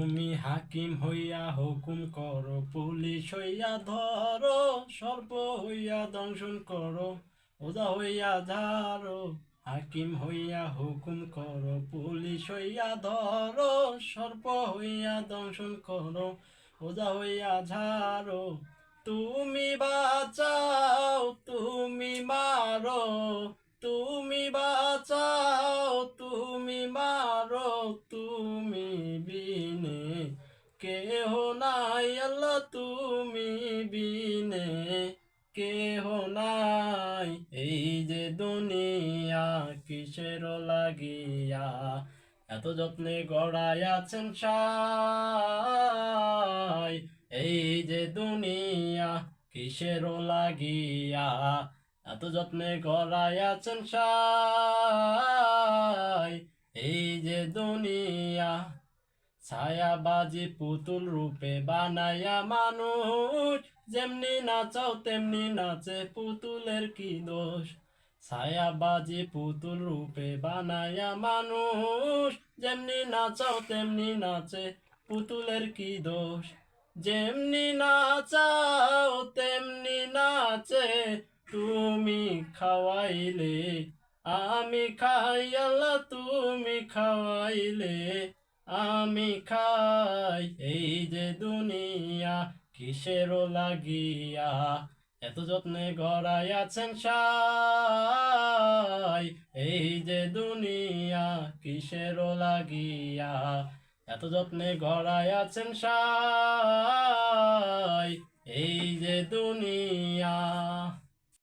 তুমি হাকিম হইয়া হুকুম করো, পুলিশ হইয়া ধরো, সর্প হইয়া দংশন করো, ওজা হইয়া ঝাড়ো। হাকিম হইয়া হুকুম করো, পুলিশ হইয়া ধরো, সর্প হইয়া দংশন করো, ওজা হইয়া ঝাড়ো। তুমি বাঁচাও, তুমি মারো, তুমি বাঁচাও, তুমি মারো, তুমি বিনে কেহ নাই আল্লাহ, তুমি বিনে কেহ নাই। এই যে দুনিয়া কিসের লাগিয়া এত যত্নে গড়াইয়াছেন সাই। এই যে দুনিয়া কিসের লাগিয়া এত যত্নে গড়াইয়াছেন সাই। এই যে দুনিয়া ছায়াবাজি পুতুল রূপে বানাইয়া মানুষ, যেমনি নাচাও তেমনি নাচে, পুতুলের কি দোষ। ছায়াবাজি পুতুল রূপে বানাইয়া মানুষ, যেমনি নাচাও তেমনি নাচে, পুতুলের কি দোষ। যেমনি নাচাও তেমনি নাচে, তুমি খাওয়াইলে আমি খাই আল্লাহ, তুমি খাওয়াইলে আমি খাই। এই যে দুনিয়া কিসের লাগিয়া এত যত্নে গড়াইয়াছেন সাই। এই যে দুনিয়া কিসের লাগিয়া এত যত্নে গড়াইয়াছেন সাই। এই যে দুনিয়া।